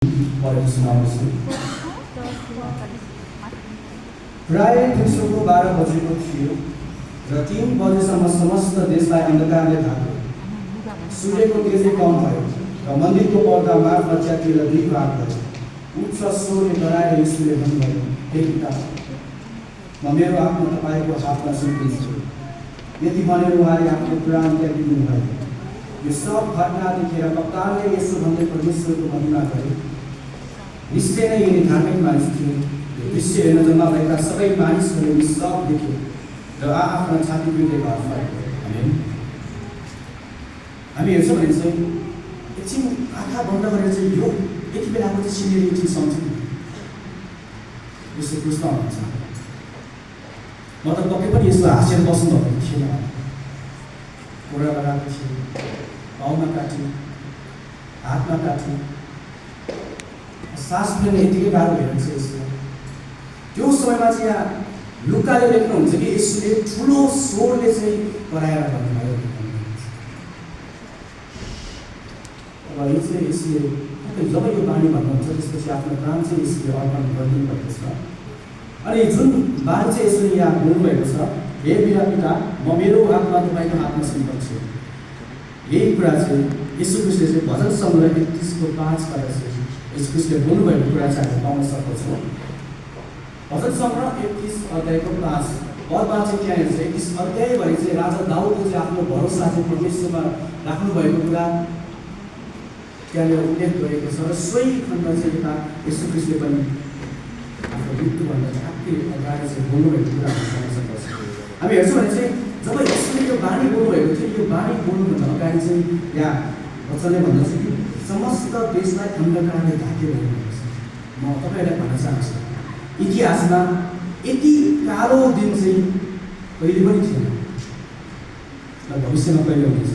पढेर सुनाउँछु। प्राय दिउँसोको 12 बजेको थियो र 3 बजेसम्म समस्त देशलाई अन्धकारले ढाक्यो। सूर्यको तेजले कम भयो र मन्दिरको पर्दा मार्फत च्यातिएर 2 भाग भयो। उच्च स्वरले डराएर यीशुले भन्नुभयो, हे पिता, म मेरो आत्मा तपाईँको हातमा सुम्पिन्छु। यति भनेर उहाँले आफ्नो प्राण त्यागिदिनु भयो। यो सब घटना देखेर कप्तानले यसो भन्दै परमेश्वरको महिमा गरे, निश्चय नै यिनी धार्मिक मानिस थिए। यो दृश्य हेर्न जम्मा भएका सबै मानिसहरूले सब देखे र आफ्ना छाती पिट्दै घर फर्के। आमेन। हामी हेर्छौँ भने चाहिँ एकछिन आँखा बन्द गरेर चाहिँ यो यति बेलाको चाहिँ सिनेरी सम्झौँ। यसो बुझ्न हुन्छ, म त पक्कै पनि यस्तो हाँसेर बस्नुभएको थिएन। कोरा लगाएको थियो, पाउमा काट्यो, हातमा काट्यो, सास फेर्न यतिकै गाह्रो भइरहेको छ यसो। त्यो समयमा चाहिँ यहाँ लुकाले लेख्नुहुन्छ कि यसले ठुलो स्वरले चाहिँ कराएर भन्नुभयो। अब यो चाहिँ यसले जब यो बानी भन्नुहुन्छ त्यसपछि आफ्नो प्राण चाहिँ यसले अर्पण गरिदिनु भएको छ। अनि जुन बानी चाहिँ यसले यहाँ बोल्नुभएको छ, हे मेरा पिता, म मेरो आत्मा तपाईँको हातमा सुम्पिन्छु। यही कुरा चाहिँ यीशु ख्रीष्टले चाहिँ भजन सङ्ग्रह 31:5 चाहिँ यीशु ख्रीष्टले बोल्नुभएको कुरा चाहिँ हामी पाउन सक्छौँ। भजन सङ्ग्रह 31:5 पदमा चाहिँ त्यहाँ हेर्छ 31 अध्यायभरि चाहिँ राजा दाउदले चाहिँ आफ्नो भरोसा चाहिँ परमेश्वरमा राख्नुभएको कुरा त्यहाँनिर उल्लेख गरिएको छ। र सोही खण्ड चाहिँ यता यीशु ख्रीष्टले पनि आफ्नो मृत्युभन्दा ठ्याक्कै अगाडि चाहिँ बोल्नुभएको कुरा हामी पाउन सक्छौँ। हामी हेर्छौँ भने चाहिँ जब यसले यो बानी बोल्नुभएको थियो, यो बानी बोल्नुभन्दा अगाडि चाहिँ यहाँ वचनले भन्दछ कि समस्त देशलाई अन्धकारले ढाक्यो भन्नुहुन्छ। म तपाईँहरूलाई भन्न चाहन्छु, इतिहासमा यति कालो दिन चाहिँ कहिले पनि थिएन र भविष्यमा कहिले हुनेछ।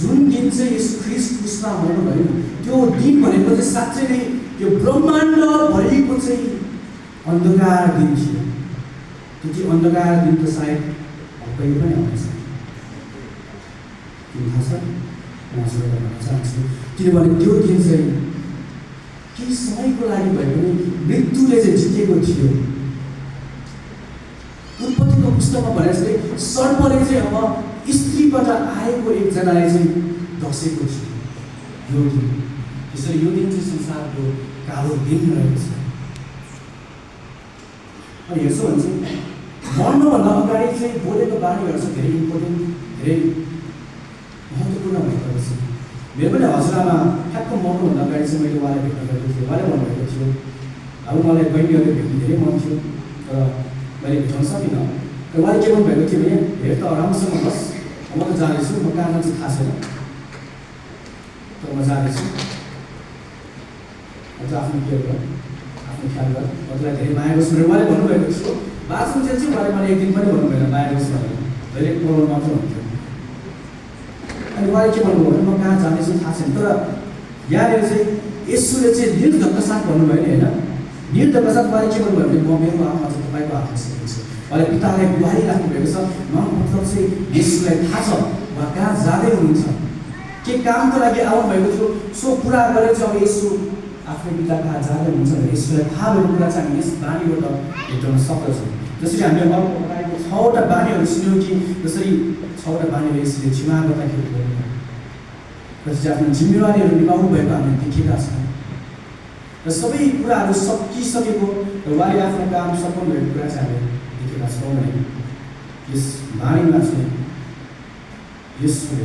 जुन दिन चाहिँ यस ख्रीष्ट क्रुसमा मर्नुभयो त्यो दिन भनेको चाहिँ साँच्चै नै यो ब्रह्माण्डभरिको चाहिँ अन्धकार दिन थियो। त्यति अन्धकार दिन त सायद कहिले पनि आउँछ। किन थाहा छ? म हजुरलाई भन्न चाहन्छु, किनभने त्यो दिन चाहिँ केही समयको लागि भए पनि मृत्युले चाहिँ जितेको थियो। उत्पत्तिको पुस्तकमा भने जस्तै सर्पले चाहिँ अब स्त्रीबाट आएको एकजनालाई चाहिँ डसेको थियो यो दिन। त्यसरी यो दिन चाहिँ संसारको कालो दिन रहेको छ। अनि हेर्छौँ भने चाहिँ मर्नुभन्दा अगाडि चाहिँ बोलेको बानीहरू चाहिँ धेरै इम्पोर्टेन्ट, धेरै महत्त्वपूर्ण भएको छ। मेरो पनि हजुरआमा ठ्याक्क मर्नुभन्दा अगाडि चाहिँ मैले उहाँलाई भेट्न गएको थिएँ। उहाँले भन्नुभएको थियो, अब मलाई बहिनीहरूले भेट्नु धेरै मन थियो तर मैले भेटाउन सकिनँ। र उहाँले के भन्नुभएको थियो भने, हेर त राम्रोसँग बस, म त जाँदैछु, म कहाँ जान्छु थाहा छैन तर म जाँदैछु, अझ आफ्नो केयर गर, आफ्नो ख्याल गर, म त्यसलाई धेरै माया गर्छु भनेर उहाँले भन्नुभएको थियो। बाँच्नु चाहिँ उहाँले मलाई एक दिन पनि भन्नु भएन माया गर्छु भनेर, धेरै प्रब्लम मात्र हुन्थ्यो। अनि उहाँले के भन्नुभयो भने, म कहाँ जाँदैछु थाहा छैन। तर यहाँनिर चाहिँ यसुले चाहिँ निर्धक्क साथ भन्नुभयो नि, होइन? निर्धक्क साथ उहाँले के भन्नुभयो भने, म मेरो आत्मा चाहिँ तपाईँको हातमा सुम्पिन्छु। उहाँले पितालाई गुहारी राख्नुभएको छ। मतलब चाहिँ यसुलाई थाहा छ उहाँ कहाँ जाँदै हुनुहुन्छ, के कामको लागि आउनुभएको थियो, सो पुरा गरेर चाहिँ अब यसो आफ्नो पिता कहाँ जाँदै हुनुहुन्छ भने यसुलाई थाहा भएको कुरा चाहिँ हामी यस बानीबाट भेटाउन सक्दछौँ। जसरी हामीले अर्को अगाडिको 6वटा बानीहरू सुन्यौँ कि जसरी 6वटा बानीहरू यसले क्षमा गर्दाखेरि बोल्नु र चाहिँ आफ्नो जिम्मेवारीहरू निभाउनु भएको हामीले देखेका छौँ। र सबै कुराहरू सकिसकेको र उहाँले आफ्नो काम सफल भएको कुरा चाहिँ हामीले देखेका छौँ भने यस बानीमा चाहिँ यसले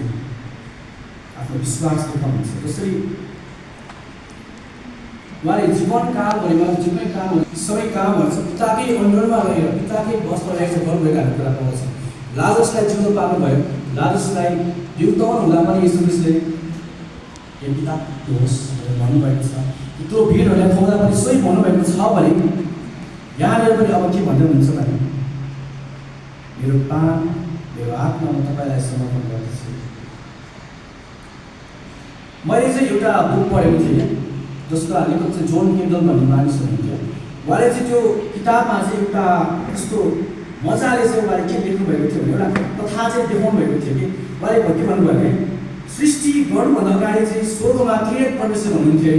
आफ्नो विश्वास देखाउनुहुन्छ। जसरी उहाँले जीवनकालभरिमा जुनै काम सबै कामहरू चाहिँ पिताकै अन्डरमा रहेर पिताकै बसमा रहेर गर्नुभएको हामीले कुरा पाउँछ। लाजरसलाई जिउँदो पार्नुभयो, लाजरसलाई जिउँदाउनु हुँदा पनि यीशु ख्रीष्टले यो पिता होस् भनेर भन्नुभएको छ। त्यो भिडहरूलाई खुवाउँदा पनि सोही भन्नुभएको छ भने यहाँनिर पनि अब के भन्दै हुनुहुन्छ भने, मेरो प्राण मेरो आत्मा म तपाईँलाई समर्पण गर्दछु। मैले चाहिँ एउटा बुक पढेको थिएँ जसको लेखक चाहिँ जोन केम्बल भन्ने मानिस हुनुहुन्थ्यो। उहाँले चाहिँ त्यो किताबमा चाहिँ एउटा यस्तो मजाले चाहिँ उहाँले के लेख्नुभएको थियो भने एउटा कथा चाहिँ देखाउनु भएको थियो कि उहाँले के भन्नुभयो भने सृष्टि गर्नुभन्दा अगाडि चाहिँ स्वर्गमा त्रिएक परमेश्वर हुनुहुन्थ्यो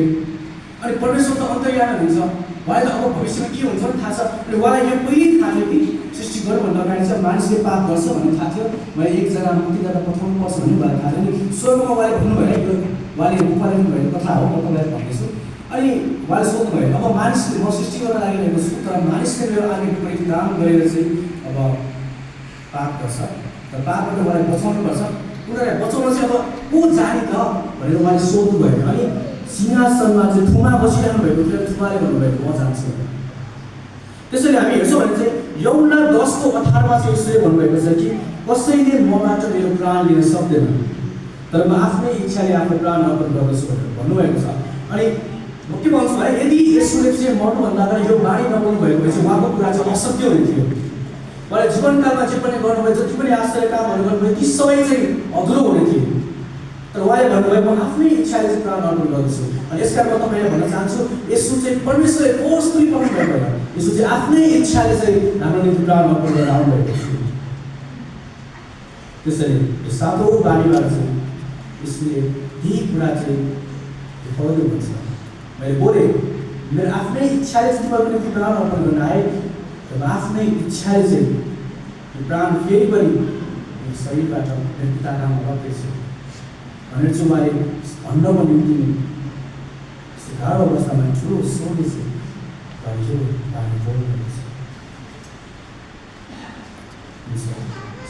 अनि परमेश्वर त अन्तर्यामी हुन्छ उहाँले त अब भविष्यमा के हुन्छ थाहा छ अनि उहाँलाई यो पहिले थाहा थियो कि सृष्टि गर्नुभन्दा अगाडि चाहिँ मानिसले पाप गर्छ भन्ने थाहा थियो मैले एकजना मुक्तिदाता पठाउनु पर्छ भन्ने उहाँलाई थाहा थियो नि स्वर्गमा उहाँले भन्नुभयो यो उहाँले उपार्जन भएको कथा हो म तपाईँलाई भन्दैछु अनि उहाँले सोध्नुभयो अब मानिसले म सृष्टि गर्न लागिरहेको छु तर मानिसले मेरो आगे विपरीत काम गरेर चाहिँ अब पाप गर्छ र पापबाट उहाँलाई बचाउनुपर्छ उनीहरूलाई बचाउन चाहिँ अब को जाने त भनेर उहाँले सोध्नुभयो अनि सिंहासनमा चाहिँ थुमा बसिरहनु भएको थियो थुमाले भन्नुभएको म जान्छु त्यसैले हामी हेर्छौँ भने चाहिँ यूहन्ना 10:18मा चाहिँ यसरी भन्नुभएको छ कि कसैले मबाट मेरो प्राण लिन सक्दैन तर म आफ्नै इच्छाले आफ्नो प्राण अर्पण गर्दछु भनेर भन्नुभएको छ अनि म के भन्छु है यदि यसुले चाहिँ मर्नुभन्दा अगाडि यो बाणी नबोल्नु भएको भए चाहिँ उहाँको कुरा चाहिँ असत्य हुने थियो उहाँले जीवनकालमा जे पनि गर्नुभयो जति पनि आश्चर्य कामहरू गर्नुभयो ती सबै चाहिँ अधुरो हुने थियो तर उहाँले भन्नुभयो म आफ्नै इच्छाले चाहिँ प्राण अर्पण गर्दछु अनि यसकारण म तपाईँलाई भन्न चाहन्छु यसो चाहिँ परमेश्वरले फोर्सफुली गर्नु भएको होइन यसो चाहिँ आफ्नै इच्छाले चाहिँ हाम्रो निम्ति प्राण अर्पण गरेर आउनुभएको थियो त्यसैले यो 7औं बाणीबाट चाहिँ यसले यही कुरा चाहिँ देखाउँदै हुन्छ मैले बोलेँ मेरो आफ्नै इच्छाले चाहिँ तपाईँको निम्ति प्राण अर्पण गर्न आएँ तर म आफ्नै इच्छाले चाहिँ यो प्राण फेरि पनि यो शरीरबाट मेरो पिता नाममा गर्दैछु भनेर चाहिँ उहाँले भन्नको निम्ति गाह्रो अवस्थामा ठुलो सोधे चाहिँ यो बानी बोल्नुहुन्छ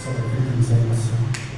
सबै